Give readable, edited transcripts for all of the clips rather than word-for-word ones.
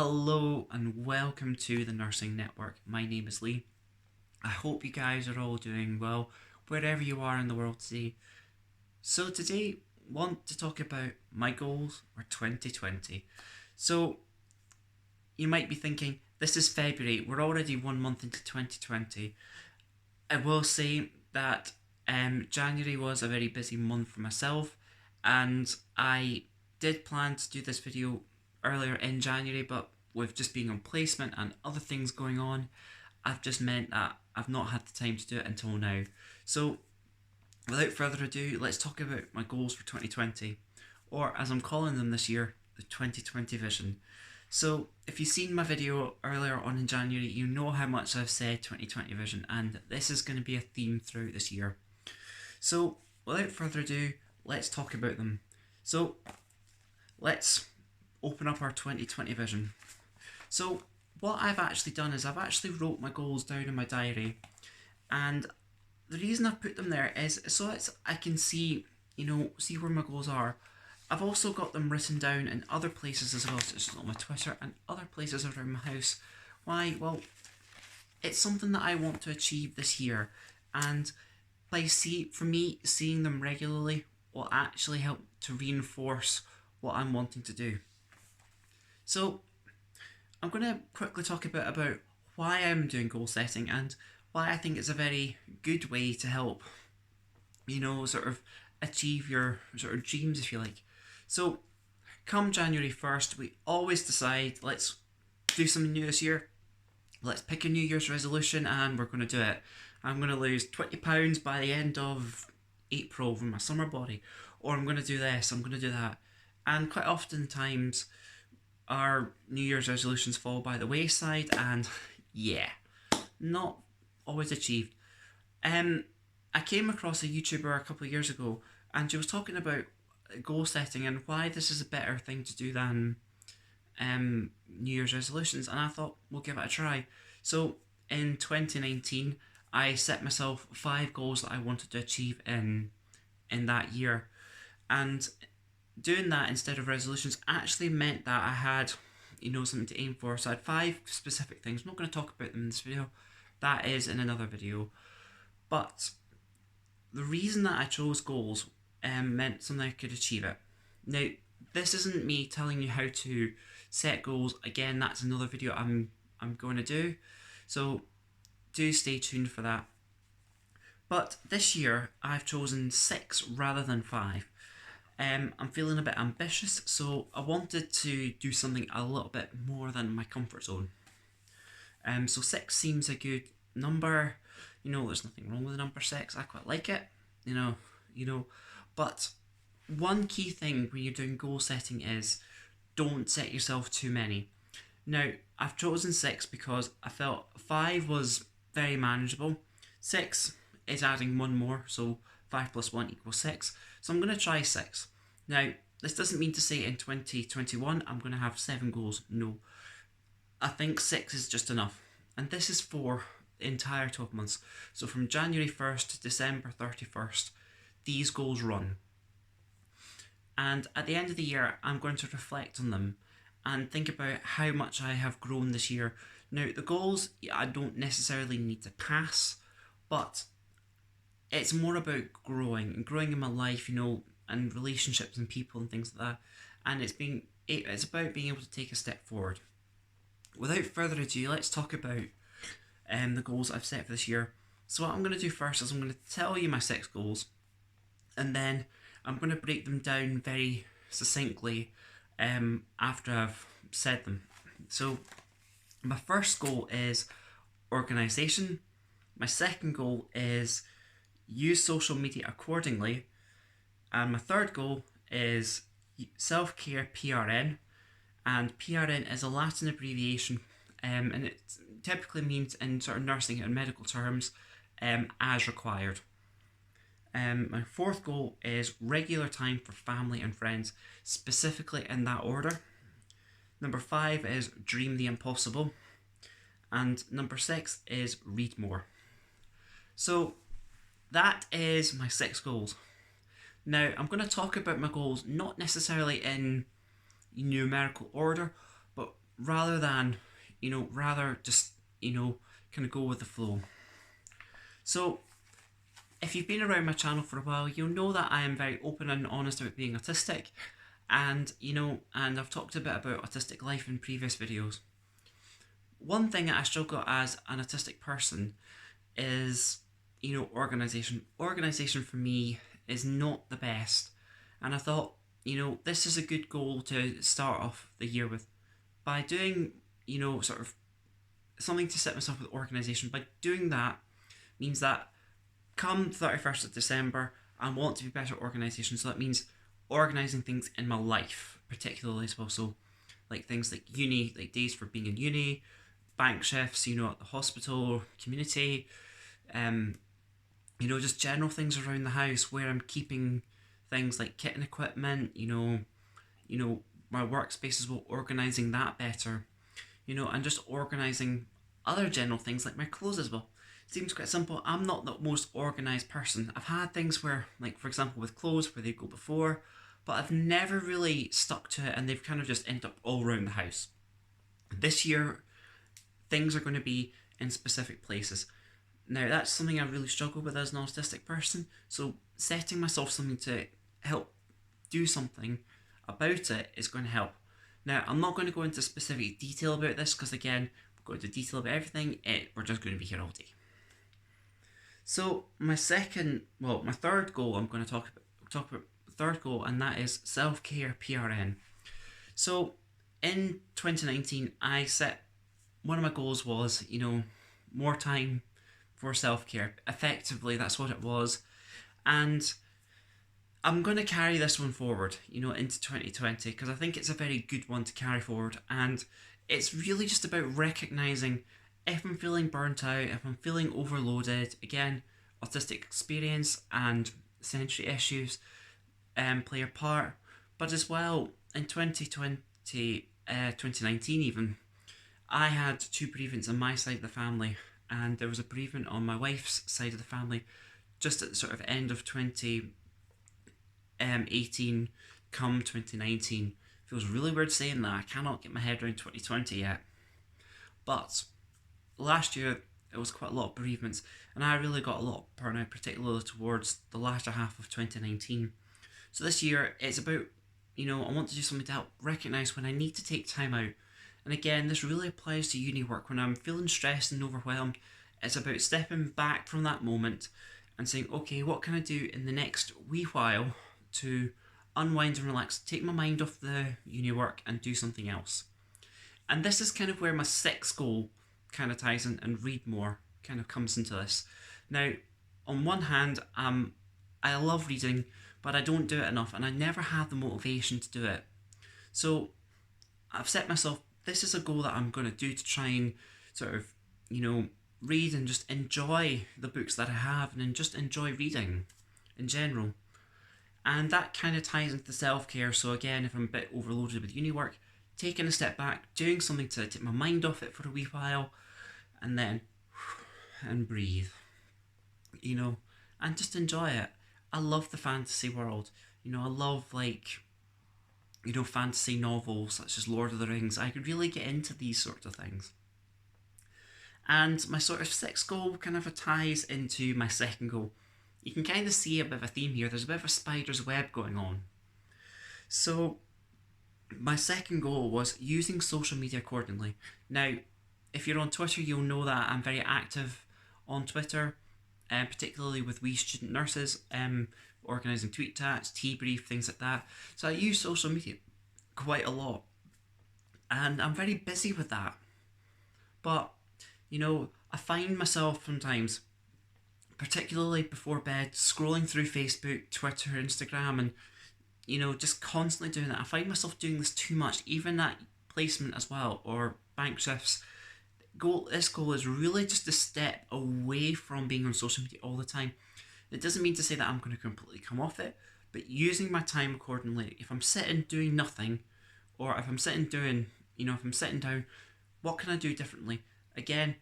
Hello and welcome to the Nursing Network. My name is Lee. I hope you guys are all doing well wherever you are in the world today. So today, I want to talk about my goals for 2020. So you might be thinking, this is February, we're already 1 month into 2020. I will say that January was a very busy month for myself, and I did plan to do this video earlier in January, but with just being on placement and other things going on, I've just meant that I've not had the time to do it until now. So, without further ado, let's talk about my goals for 2020, or as I'm calling them this year, the 2020 vision. So, if you've seen my video earlier on in January, you know how much I've said 2020 vision, and this is going to be a theme throughout this year. So, without further ado, let's talk about them. So, let's open up our 2020 vision. So, what I've actually done is I've actually wrote my goals down in my diary, and the reason I've put them there is so I can see where my goals are. I've also got them written down in other places as well, such as on my Twitter and other places around my house. Why? Well, it's something that I want to achieve this year, and for me, seeing them regularly will actually help to reinforce what I'm wanting to do. So, I'm going to quickly talk a bit about why I'm doing goal setting and why I think it's a very good way to help, sort of achieve your sort of dreams, if you like. So, come January 1st, we always decide, let's do something new this year. Let's pick a New Year's resolution and we're going to do it. I'm going to lose 20 pounds by the end of April from my summer body. Or I'm going to do this, I'm going to do that. And quite often times, our New Year's resolutions fall by the wayside and not always achieved. I came across a YouTuber a couple of years ago and she was talking about goal setting and why this is a better thing to do than New Year's resolutions, and I thought we'll give it a try. So in 2019 I set myself 5 goals that I wanted to achieve in that year, and doing that instead of resolutions actually meant that I had something to aim for. So I had 5 specific things. I'm not going to talk about them in this video, that is in another video. But the reason that I chose goals meant something I could achieve it. Now, this isn't me telling you how to set goals. Again, that's another video I'm going to do. So do stay tuned for that. But this year I've chosen 6 rather than 5. I'm feeling a bit ambitious, so I wanted to do something a little bit more than my comfort zone. So 6 seems a good number. There's nothing wrong with the number 6. I quite like it. But one key thing when you're doing goal setting is don't set yourself too many. Now, I've chosen 6 because I felt 5 was very manageable. 6 is adding 1 more, so 5 plus 1 equals 6. So I'm going to try 6. Now, this doesn't mean to say in 2021 I'm going to have 7 goals. No. I think 6 is just enough. And this is for the entire 12 months. So from January 1st to December 31st, these goals run. And at the end of the year, I'm going to reflect on them and think about how much I have grown this year. Now, the goals, I don't necessarily need to pass, but it's more about growing in my life, and relationships and people and things like that. And it's about being able to take a step forward. Without further ado, let's talk about the goals I've set for this year. So what I'm going to do first is I'm going to tell you my 6 goals, and then I'm going to break them down very succinctly after I've said them. So my first goal is organisation. My second goal is use social media accordingly. And my third goal is self-care PRN. And PRN is a Latin abbreviation, and it typically means in sort of nursing and medical terms, as required. My fourth goal is regular time for family and friends, specifically in that order. Number 5 is dream the impossible. And number 6 is read more. So that is my 6 goals. Now, I'm going to talk about my goals not necessarily in numerical order, but rather than, rather just, kind of go with the flow. So, if you've been around my channel for a while, you'll know that I am very open and honest about being autistic, and and I've talked a bit about autistic life in previous videos. One thing that I struggle as an autistic person is, organisation. Organisation for me is not the best, and I thought, this is a good goal to start off the year with by doing, sort of something to set myself with organisation. By doing that means that come 31st of December, I want to be better at organisation. So that means organising things in my life, particularly as well. So, like things like uni, like days for being in uni, bank shifts, at the hospital, community, just general things around the house where I'm keeping things like kit and equipment, my workspace as well, organising that better, and just organising other general things like my clothes as well. Seems quite simple. I'm not the most organised person. I've had things where, like for example with clothes, where they go before, but I've never really stuck to it, and they've kind of just ended up all around the house. This year, things are going to be in specific places. Now, that's something I really struggle with as an autistic person, so setting myself something to help do something about it is going to help. Now, I'm not going to go into specific detail about this, because again, we're going into detail about everything, we're just going to be here all day. So my third goal I'm going to talk about third goal, and that is self-care PRN. So in 2019, I set, one of my goals was, more time for self-care. Effectively, that's what it was. And I'm going to carry this one forward, into 2020, because I think it's a very good one to carry forward. And it's really just about recognising if I'm feeling burnt out, if I'm feeling overloaded. Again, autistic experience and sensory issues play a part. But as well, in 2019 even, I had 2 bereavements on my side of the family, and there was a bereavement on my wife's side of the family just at the sort of end of 2018, come 2019. Feels really weird saying that. I cannot get my head around 2020 yet. But last year, it was quite a lot of bereavements, and I really got a lot of burnout, particularly towards the latter half of 2019. So this year, it's about, I want to do something to help recognise when I need to take time out. And again, this really applies to uni work. When I'm feeling stressed and overwhelmed, it's about stepping back from that moment and saying, okay, what can I do in the next wee while to unwind and relax, take my mind off the uni work and do something else. And this is kind of where my 6th goal kind of ties in, and read more kind of comes into this. Now, on one hand, I love reading, but I don't do it enough, and I never have the motivation to do it. So I've set myself, this is a goal that I'm going to do to try and sort of, read and just enjoy the books that I have, and then just enjoy reading in general. And that kind of ties into self-care. So again, if I'm a bit overloaded with uni work, taking a step back, doing something to take my mind off it for a wee while, and then and breathe, and just enjoy it. I love the fantasy world. I love fantasy novels such as Lord of the Rings. I could really get into these sorts of things. And my sort of 6th goal kind of ties into my 2nd goal. You can kind of see a bit of a theme here. There's a bit of a spider's web going on. So my 2nd goal was using social media accordingly. Now, if you're on Twitter, you'll know that I'm very active on Twitter, particularly with We Student Nurses, organising tweet chats, tea brief, things like that. So I use social media quite a lot, and I'm very busy with that. But, I find myself sometimes, particularly before bed, scrolling through Facebook, Twitter, Instagram, and just constantly doing that. I find myself doing this too much, even at placement as well, or bank shifts. This goal is really just a step away from being on social media all the time. It doesn't mean to say that I'm going to completely come off it, but using my time accordingly. If I'm sitting doing nothing, or if I'm sitting doing, if I'm sitting down, what can I do differently? Again,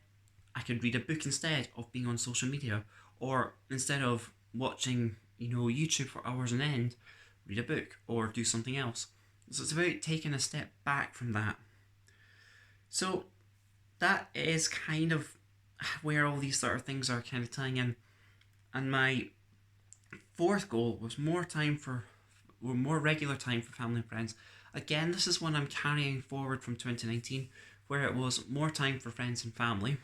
I could read a book instead of being on social media, or instead of watching, YouTube for hours on end, read a book or do something else. So it's about taking a step back from that. So that is kind of where all these sort of things are kind of tying in. And my fourth goal was more regular time for family and friends. Again, this is one I'm carrying forward from 2019, where it was more time for friends and family.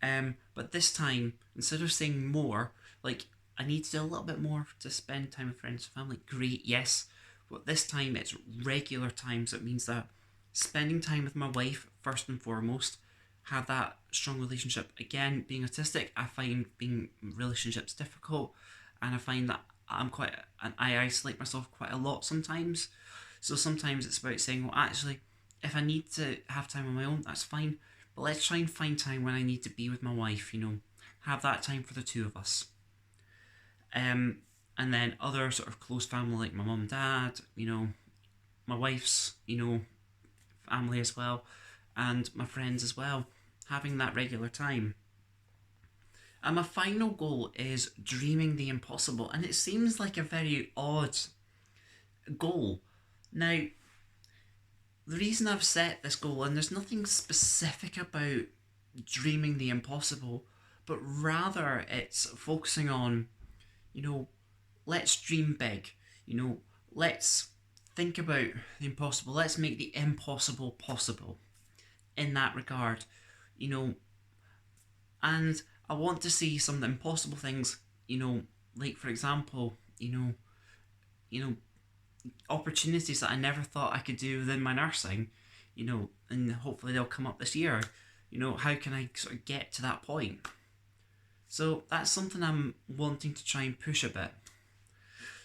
But this time, instead of saying more, like I need to do a little bit more to spend time with friends and family. Great, yes. But this time it's regular time, so it means that spending time with my wife first and foremost, have that strong relationship. Again, being autistic, I find being relationships difficult, and I find that I isolate myself quite a lot sometimes. So sometimes it's about saying, well, actually, if I need to have time on my own, that's fine. But let's try and find time when I need to be with my wife, have that time for the two of us. Um, and then other sort of close family like my mum and dad, my wife's, family as well, and my friends as well, having that regular time. And my final goal is dreaming the impossible, and it seems like a very odd goal. Now, the reason I've set this goal, and there's nothing specific about dreaming the impossible, but rather it's focusing on, let's dream big, let's think about the impossible, let's make the impossible possible in that regard, you know, and I want to see some impossible things, like for example, you know, opportunities that I never thought I could do within my nursing, and hopefully they'll come up this year. How can I sort of get to that point? So that's something I'm wanting to try and push a bit.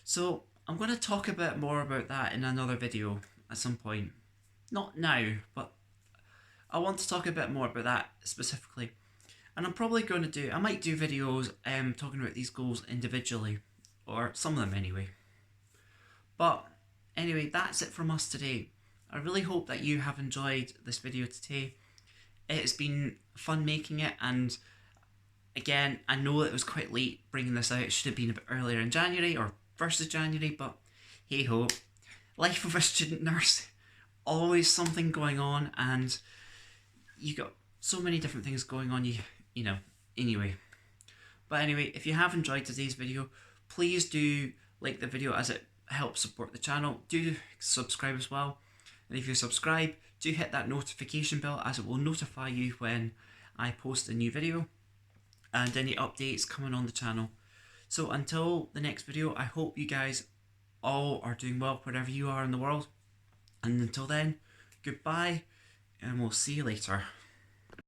So I'm going to talk a bit more about that in another video at some point. Not now, but I want to talk a bit more about that specifically. And I'm probably going to I might do videos talking about these goals individually, or some of them anyway. But anyway, that's it from us today. I really hope that you have enjoyed this video today. It's been fun making it, and again, I know it was quite late bringing this out. It should have been a bit earlier in January or 1st of January, but hey ho. Life of a student nurse, always something going on, and you got so many different things going on, anyway. But anyway, if you have enjoyed today's video, please do like the video as it helps support the channel. Do subscribe as well. And if you subscribe, do hit that notification bell as it will notify you when I post a new video and any updates coming on the channel. So until the next video, I hope you guys all are doing well wherever you are in the world. And until then, goodbye, and we'll see you later.